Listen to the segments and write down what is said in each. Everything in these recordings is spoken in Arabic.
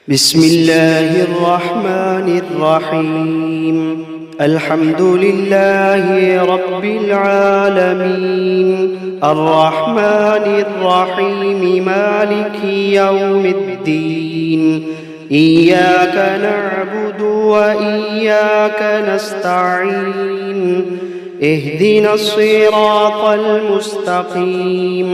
بسم الله الرحمن الرحيم. الحمد لله رب العالمين، الرحمن الرحيم، مالك يوم الدين. إياك نعبد وإياك نستعين. اهدنا الصراط المستقيم،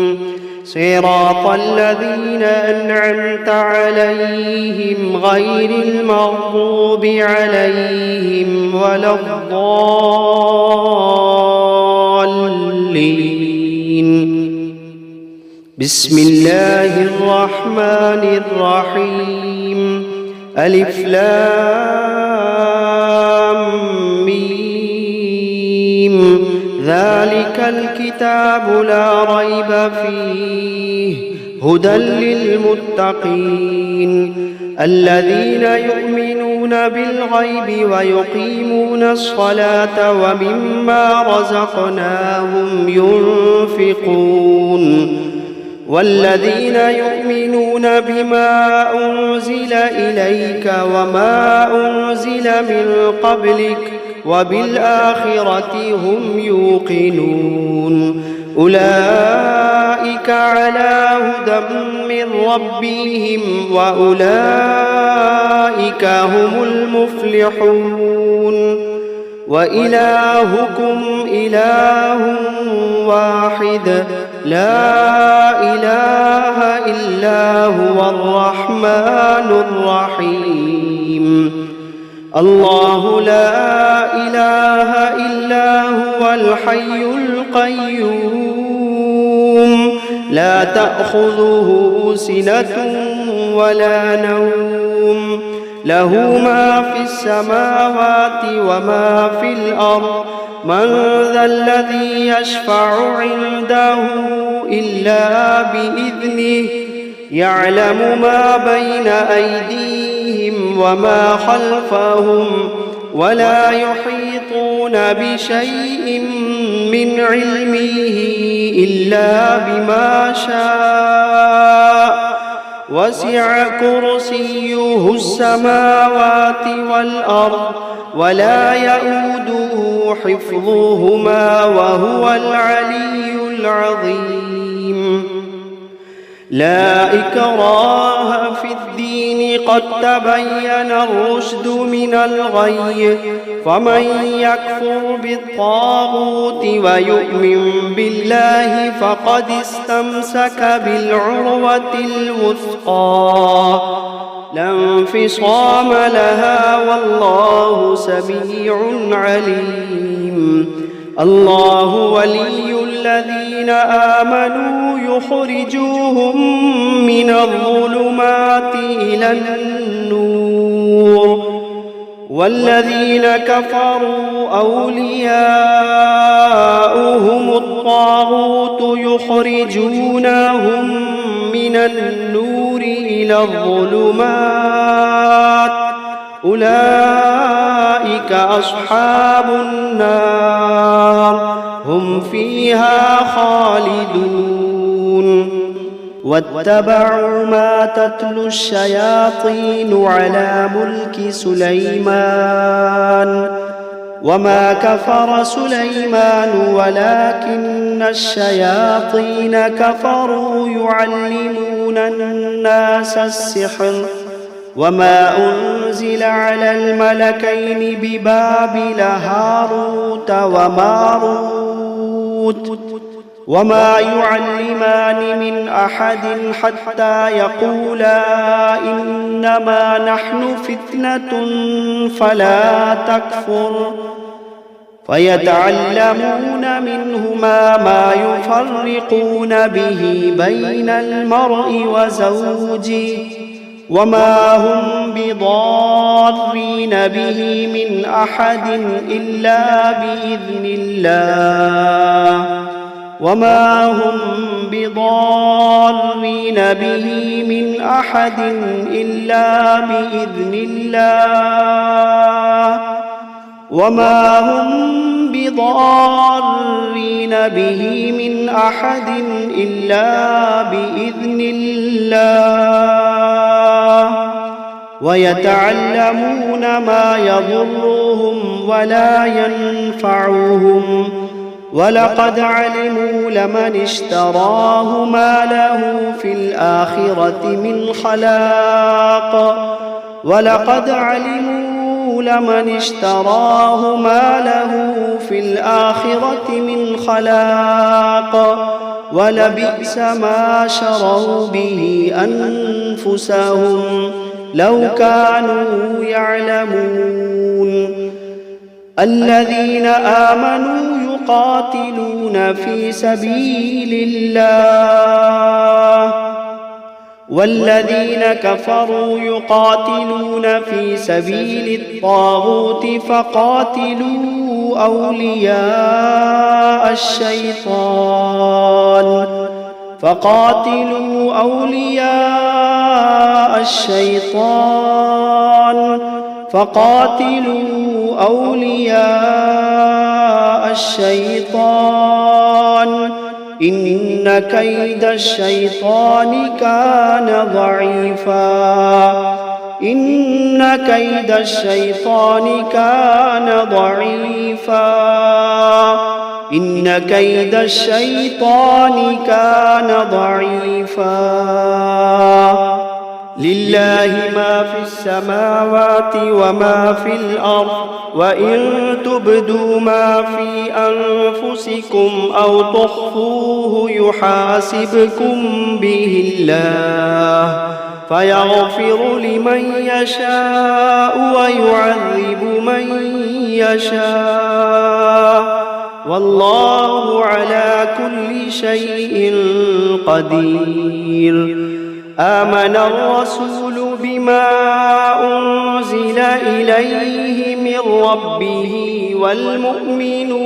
صراط الذين أنعمت عليهم غير المغضوب عليهم ولا الضالين. بسم الله الرحمن الرحيم. ألف لام ميم. ذلك الكتاب لا ريب فيه هدى للمتقين الذين يؤمنون بالغيب ويقيمون الصلاة ومما رزقناهم ينفقون والذين يؤمنون بما أنزل إليك وما أنزل من قبلك وبالآخرة هم يوقنون. أولئك على هدى من ربهم وأولئك هم المفلحون. وإلهكم إله واحد لا إله إلا هو الرحمن الرحيم. الله لا إله إلا هو الحي القيوم، لا تأخذه سنة ولا نوم، له ما في السماوات وما في الأرض. من ذا الذي يشفع عنده إلا بإذنه، يعلم ما بين أيديهم وما خلفهم، ولا يحيطون بشيء من علمه إلا بما شاء. وسع كرسيه السماوات والأرض ولا يئوده حفظهما وهو العلي العظيم. لا إكراه في الدين، قد تبين الرشد من الغي. فمن يكفر بالطاغوت ويؤمن بالله فقد استمسك بالعروة الوثقى، لا انفصام لها، والله سميع عليم. الله ولي الذين آمنوا يخرجوهم من الظلمات إلى النور، والذين كفروا أولياؤهم الطاغوت يخرجونهم من النور إلى الظلمات. أولئك أصحاب النار، هم فيها خالدون. واتبعوا ما تتلو الشياطين على ملك سليمان، وما كفر سليمان ولكن الشياطين كفروا يعلمون الناس السحر. وما أنزل على الملكين ببابل هاروت وماروت وما يعلمان من أحد حتى يقولا إنما نحن فتنة فلا تكفر، فيتعلمون منهما ما يفرقون به بين المرء وزوجه، وما هم بضارين به من أحد إلا بإذن الله، وما هم بضارين به من أحد إلا بإذن الله، وما هم بضارين به من أحد إلا بإذن الله. ويتعلمون ما يضرهم ولا ينفعهم ولقد علموا لمن اشتراه ما له في الآخرة من خلاق ولقد علموا لمن اشتراه ما له في الآخرة من خلاق ولبئس ما شروا به أنفسهم لو كانوا يعلمون الذين آمنوا يقاتلون في سبيل الله والذين كفروا يقاتلون في سبيل الطاغوت فقاتلوا أولياء الشيطان إن كيد الشيطان كان ضعيفا لله ما في السماوات وما في الأرض وإن تبدوا ما في أنفسكم أو تخفوه يحاسبكم به الله فيغفر لمن يشاء ويعذب من يشاء والله على كل شيء قدير آمن الرسول بما أنزل إليه من ربه والمؤمنون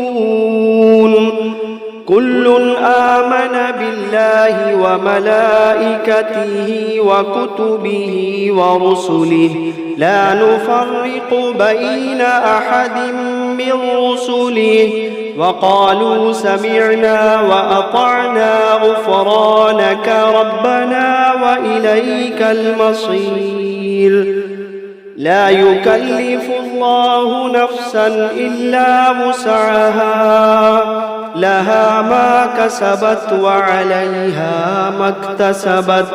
كل آمن بالله وملائكته وكتبه ورسله لا نفرق بين أحد من رسله وقالوا سمعنا وأطعنا غفرانك ربنا وإليك المصير لا يكلف الله نفسا إلا وسعها لها ما كسبت وعليها ما اكتسبت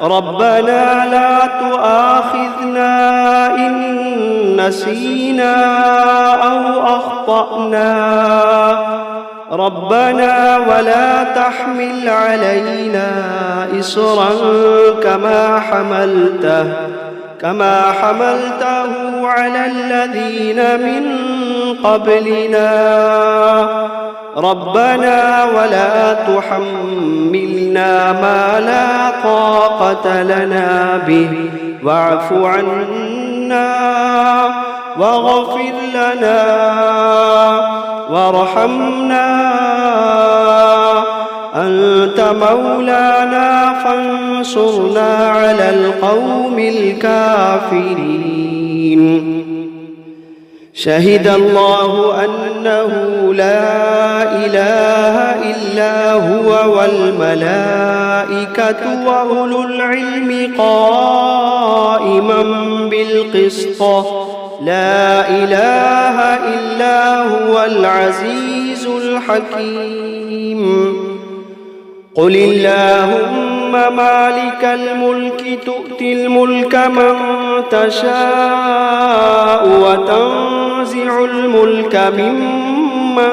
ربنا لا تؤاخذنا إن نسينا أو أخطأنا ربنا ولا تحمل علينا إصرا كما حملته على الذين من قبلنا ربنا ولا تحملنا ما لا طاقة لنا به واعف عنا واغفر لنا وارحمنا أنت مولانا فانصرنا على القوم الكافرين شهد الله أنه لا إله إلا هو والملائكة وأولو العلم قائما بالقسط لا إله إلا هو العزيز الحكيم قل اللهم مالك الملك تؤتي الملك من تشاء وتنزع الملك ممن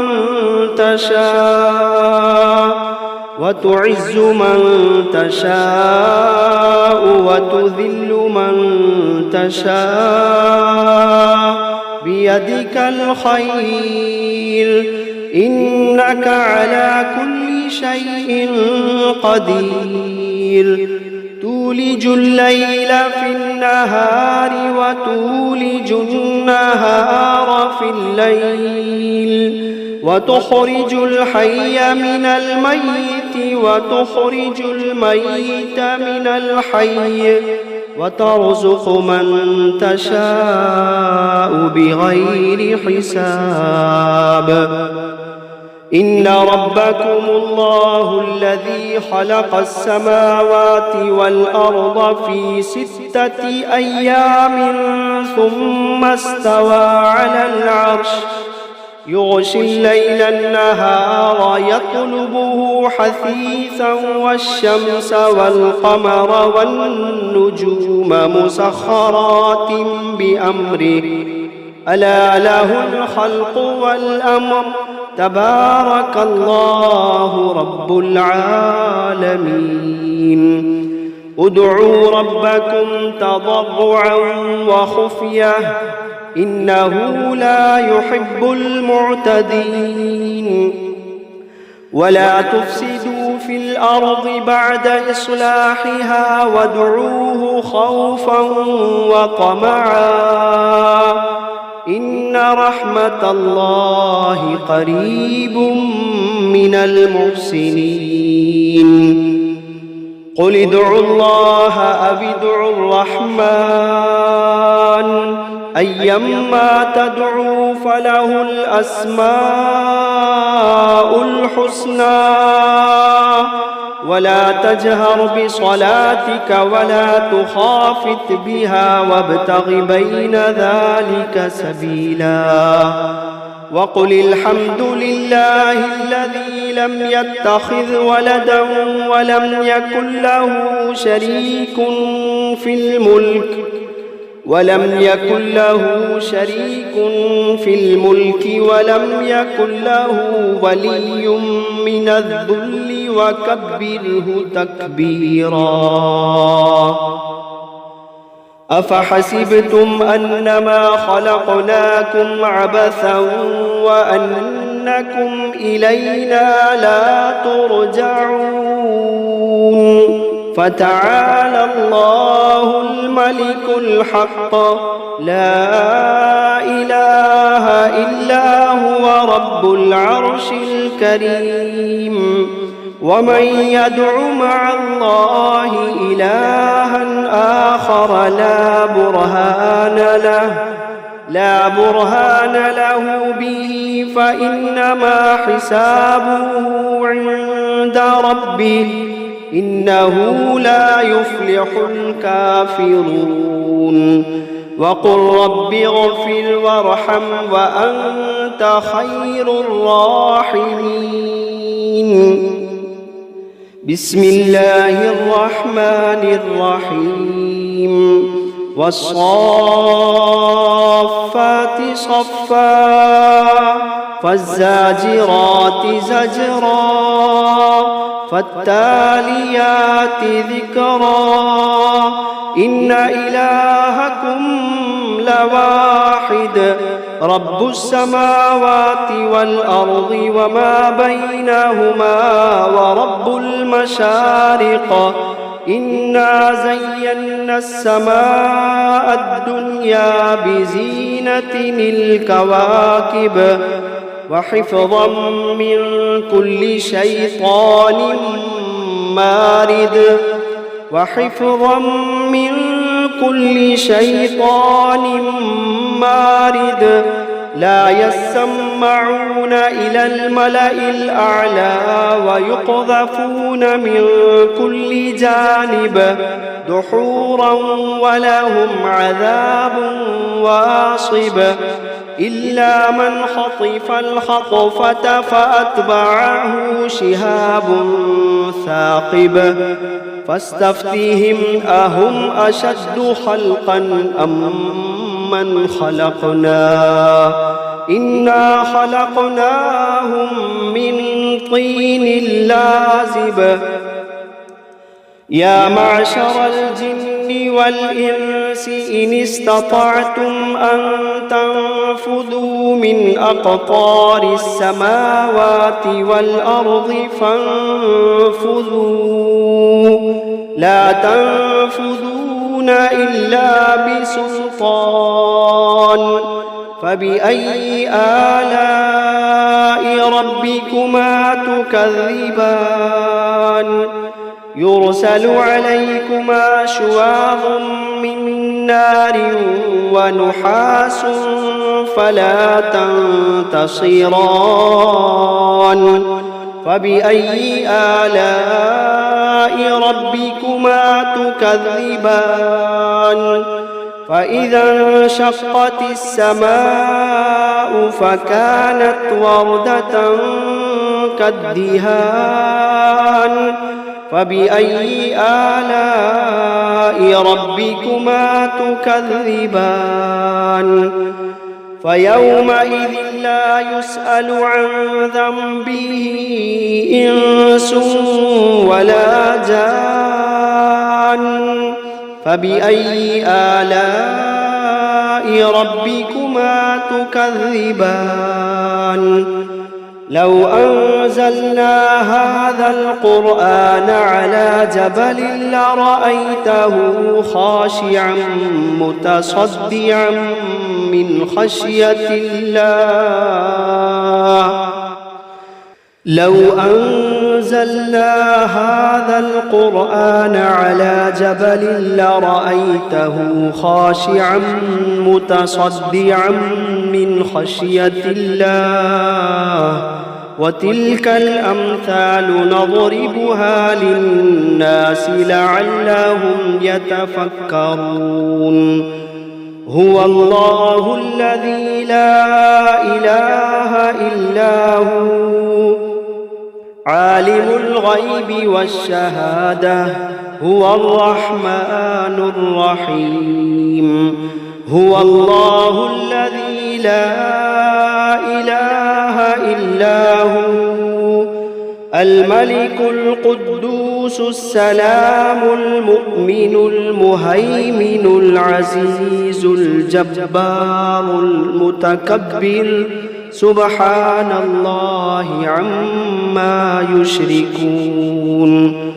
تشاء وتعز من تشاء وتذل من تشاء بيدك الخير إنك على كل شيء قدير تولج الليل في النهار وتولج النهار في الليل وتخرج الحي من الميت وتخرج الميت من الحي وترزق من تشاء بغير حساب إن ربكم الله الذي خلق السماوات والأرض في 6 أيام ثم استوى على العرش يغشي الليل النهار يطلبه حثيثا والشمس والقمر والنجوم مسخرات بأمره ألا له الخلق والأمر تبارك الله رب العالمين ادعوا ربكم تضرعا وخفية إنه لا يحب المعتدين ولا تفسدوا في الأرض بعد إصلاحها وادعوه خوفا وطمعا إن رحمة الله قريب من المحسنين قل ادعوا الله أو ادعوا الرحمن أيما تدعوا فله الأسماء الحسنى ولا تجهر بصلاتك ولا تخافت بها وابتغ بين ذلك سبيلا وقل الحمد لله الذي لم يتخذ ولدا ولم يكن له شريك في الملك ولم يكن له ولي من الذل وكبره تكبيرا أفحسبتم أنما خلقناكم عبثا وأنكم إلينا لا ترجعون فتعالى الله الملك الحق لا إله إلا هو رب العرش الكريم ومن يدع مع الله إلها آخر لا برهان له به فإنما حسابه عند ربه إنه لا يفلح الكافرون وقل رب اغفر وارحم وأنت خير الراحمين بسم الله الرحمن الرحيم والصافات صفا فالزاجرات زجرا فالتاليات ذكرا إن إلهكم لواحد رب السماوات والأرض وما بينهما ورب المشارق إنا زينا السماء الدنيا بزينة الكواكب وحفظا من كل شيطان مارد لا يسمعون إلى الملأ الأعلى ويقذفون من كل جانب دحورا ولهم عذاب واصب إلا من خطف الخطفة فأتبعه شهاب ثاقب فاستفتهم أهم أشد خلقا أم من خلقنا إنا خلقناهم من طين لازب يا معشر الجن والإنس إن استطعتم أن تنفذوا من أقطار السماوات والأرض فانفذوا لا تنفذون إلا بسلطان فبأي آلاء ربكما تكذبان يرسل عليكما شواظ من نار ونحاس فلا تنتصران فبأي آلاء ربكما تكذبان فإذا انشقت السماء فكانت وردة كالدهان فبأي آلاء ربكما تكذبان فيومئذ لا يسأل عن ذنبه إنس ولا جان فبأي آلاء ربكما تكذبان لو أنزلنا هذا القرآن على جبل لرأيته خاشعا متصدعا من خشية الله لو أنزلنا هذا القرآن على جبل لرأيته خاشعا متصدعا من خشية الله وتلك الأمثال نضربها للناس لعلهم يتفكرون هو الله الذي لا إله إلا هو عالم الغيب والشهادة هو الرحمن الرحيم هو الله الذي لا إله إلا هو الملك القدوس السلام المؤمن المهيمن العزيز الجبار المتكبر سبحان الله عما يشركون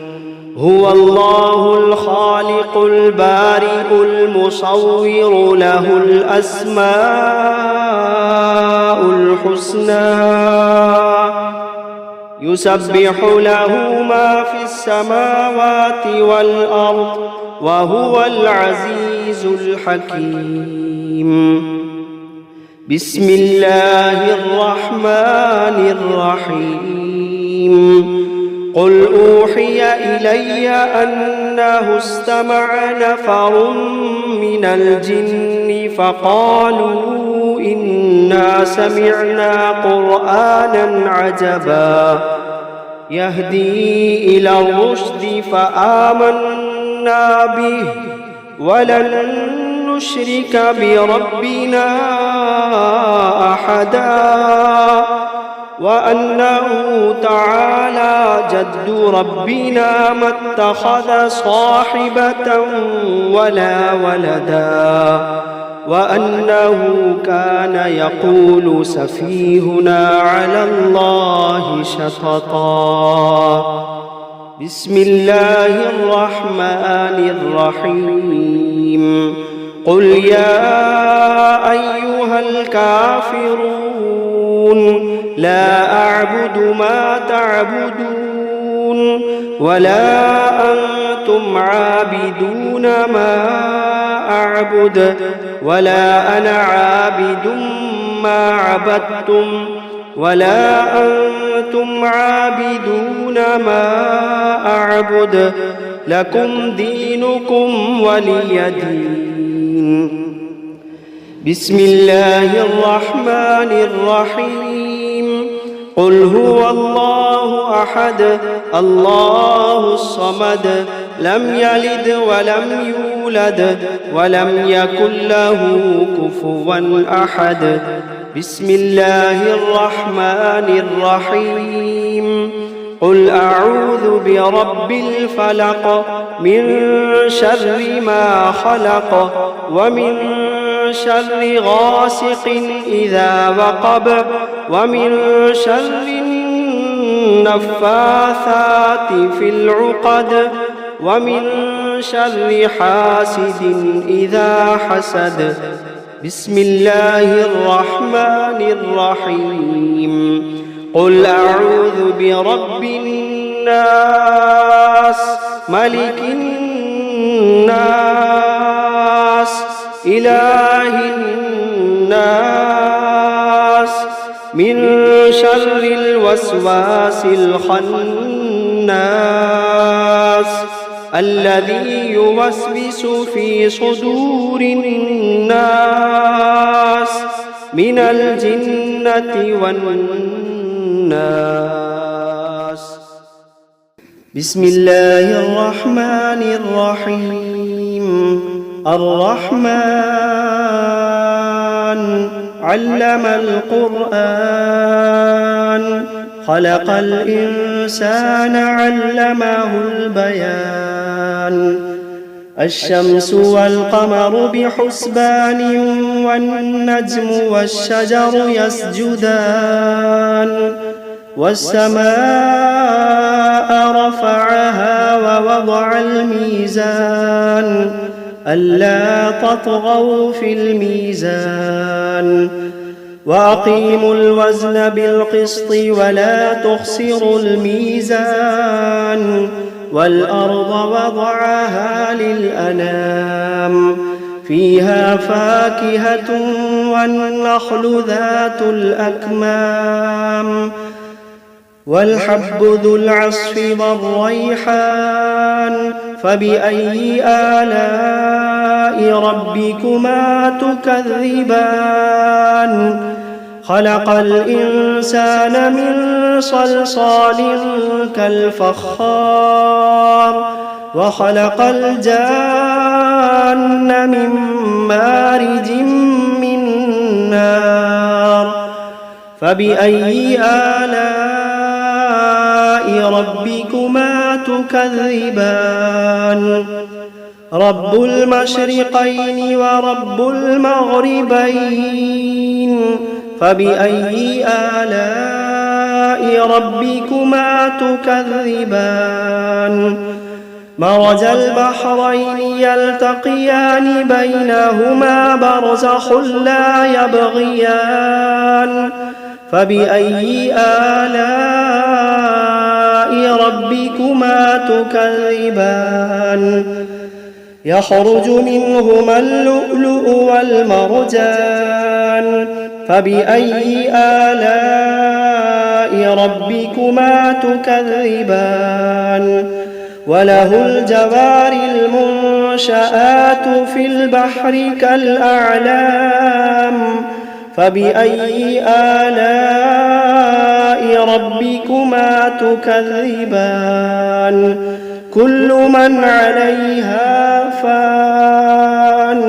هو الله الخالق البارئ المصور له الأسماء الحسنى يسبح له ما في السماوات والأرض وهو العزيز الحكيم بسم الله الرحمن الرحيم قل أوحي إلي أنه استمع نفر من الجن فقالوا إنا سمعنا قرآنا عجبا يهدي إلى الرشد فآمنا به ولن نشرك بربنا أحدا وأنه تعالى جد ربنا ما اتخذ صاحبة ولا ولدا وأنه كان يقول سفيهنا على الله شططا بسم الله الرحمن الرحيم قل يا أيها الكافرون لا أعبد ما تعبدون ولا أنتم عابدون ما أعبد ولا أنا عابد ما عبدتم ولا أنتم عابدون ما أعبد لكم دينكم ولي دين بسم الله الرحمن الرحيم قل هو الله أحد الله الصمد لم يلد ولم يولد ولم يكن له كفوا أحد بسم الله الرحمن الرحيم قل أعوذ برب الفلق من شر ما خلق ومن شر غاسق إذا وقب ومن شر النفاثات في العقد ومن شر حاسد إذا حسد بسم الله الرحمن الرحيم قل أعوذ برب الناس ملك الناس إله الناس من شر الوسواس الخناس الذي يوسوس في صدور الناس من الجنة والناس. بسم الله الرحمن الرحيم. الرحمن علم القرآن خلق الإنسان علمه البيان. الشمس والقمر بحسبان والنجم والشجر يسجدان. والسماء رفعها ووضع الميزان ألا تطغوا في الميزان وأقيموا الوزن بالقسط ولا تخسروا الميزان. والأرض وضعها للأنام فيها فاكهة والنخل ذات الأكمام والحب ذو العصف والريحان. فبأي آلاء ربكما تكذبان؟ خلق الإنسان من صلصال كالفخار وخلق الجان من مارج من نار. فبأي آلاء ربكما تكذبان؟ رب المشرقين ورب المغربين. فبأي آلاء ربكما تكذبان؟ مرج البحرين يلتقيان بينهما برزخ لا يبغيان. فبأي آلاء ربكما تكذبان؟ يخرج منهما اللؤلؤ والمرجان. فبأي آلاء ربكما تكذبان؟ وله الجوار المنشآت في البحر كالأعلام. فبأي آلاء ربكما تكذبان؟ كل من عليها فان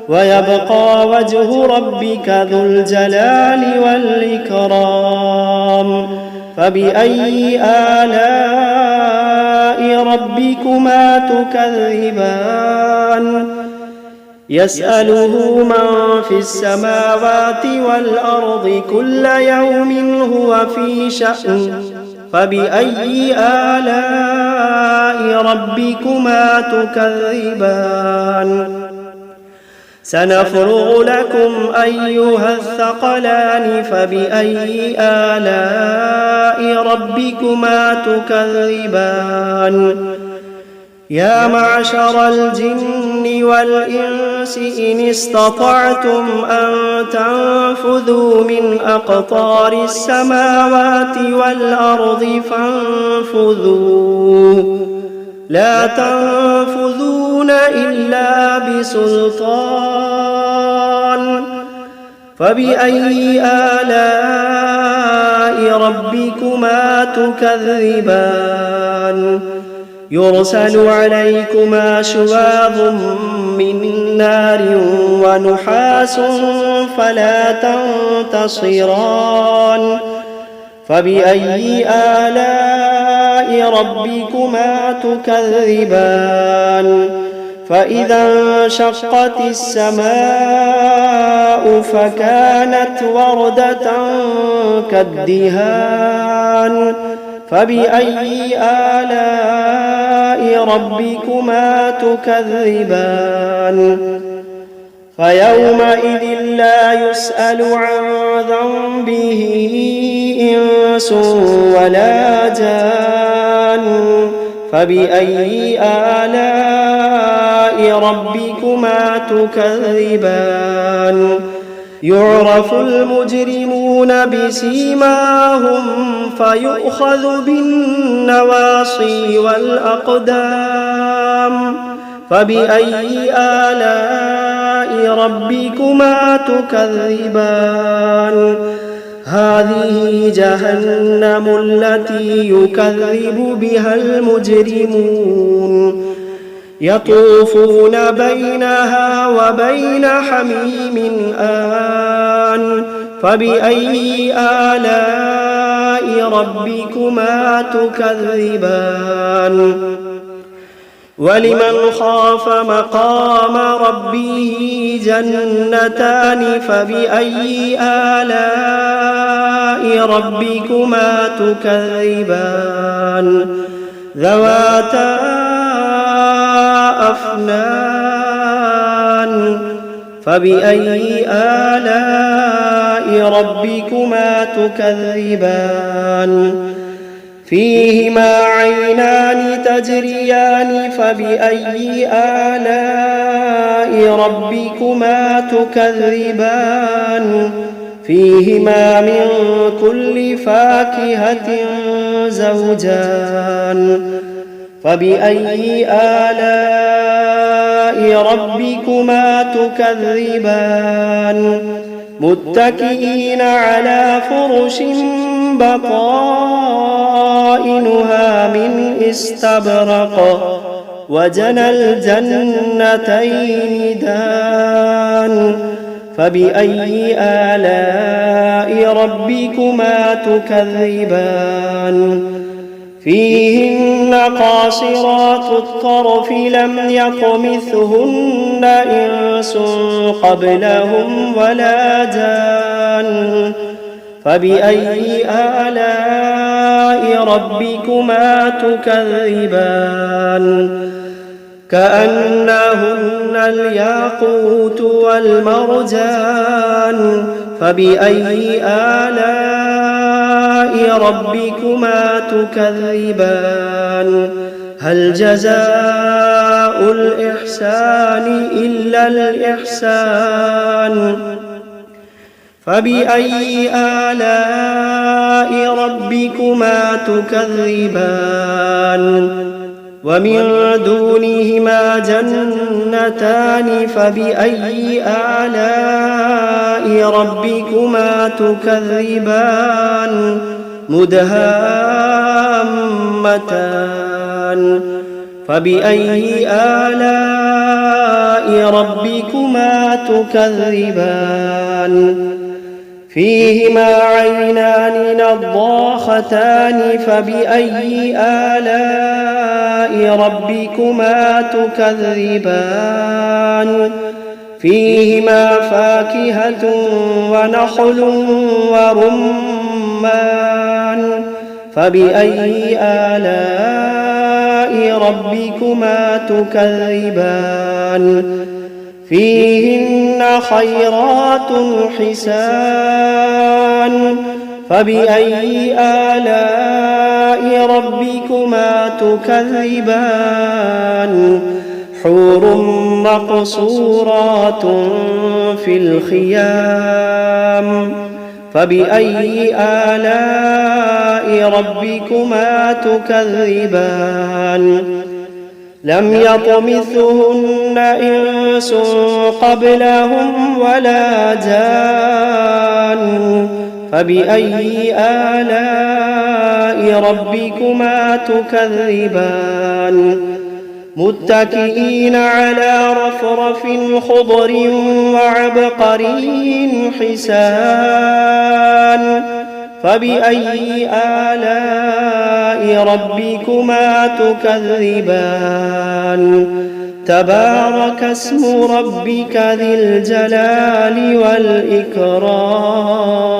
ويبقى وجه ربك ذو الجلال والإكرام. فبأي آلاء ربكما تكذبان؟ يسأله من في السماوات والأرض كل يوم هو في شأن. فبأي آلاء ربكما تكذبان؟ سنفرغ لكم أيها الثقلان. فبأي آلاء ربكما تكذبان؟ يا معشر الجن والإنس إن استطعتم أن تنفذوا من أقطار السماوات والأرض فانفذوا لا تنفذون إلا بسلطان. فبأي آلاء ربكما تكذبان؟ يرسل عليكما شواظ من نار ونحاس فلا تنتصران. فبأي آلاء ربكما تكذبان؟ فإذا انشقت السماء فكانت وردة كالدهان. فبأي آلاء ربكما تكذبان؟ فيومئذ لا يسأل عن ذنبه إنس ولا جان. فبأي آلاء ربكما تكذبان يعرف المجرمون بسيماهم فيؤخذ بالنواصي والأقدام فبأي آلاء ربكما تكذبان هذه جهنم التي يكذب بها المجرمون يطوفون بينها وبين حميم آن فبأي آلاء ربكما تكذبان ولمن خاف مقام ربه جنتان فبأي آلاء ربكما تكذبان ذواتا أفنان فبأي آلاء ربكما تكذبان فيهما عينان تجريان فبأي آلاء ربكما تكذبان فيهما من كل فاكهة زوجان فبأي آلاء ربكما تكذبان متكئين على فرش بطائنها من استبرق وجنى الجنتين دان فبأي آلاء ربكما تكذبان فيهن قاصرات الطرف لم يطمثهن إنس قبلهم ولا جان فبأي آلاء ربكما تكذبان كأنهن الياقوت والمرجان فبأي آلاء ربكما تكذبان هل جزاء الإحسان إلا الإحسان فبأي آلاء ربكما تكذبان ومن دونهما جنتان فبأي آلاء ربكما تكذبان مدهامتان فبأي آلاء ربكما تكذبان فيهما عينان نضاختان فبأي آلاء ربكما تكذبان فيهما فاكهة ونخل ورمان فبأي آلاء ربكما تكذبان فيهن خيرات حسان فبأي آلاء ربكما تكذبان حور مقصورات في الخيام فبأي آلاء ربكما تكذبان لم يطمثهن إنس قبلهم ولا جان فبأي آلاء ربكما تكذبان متكئين على رفرف خضر وعبقري حسان فبأي آلاء ربكما تكذبان تبارك اسم ربك ذي الجلال والإكرام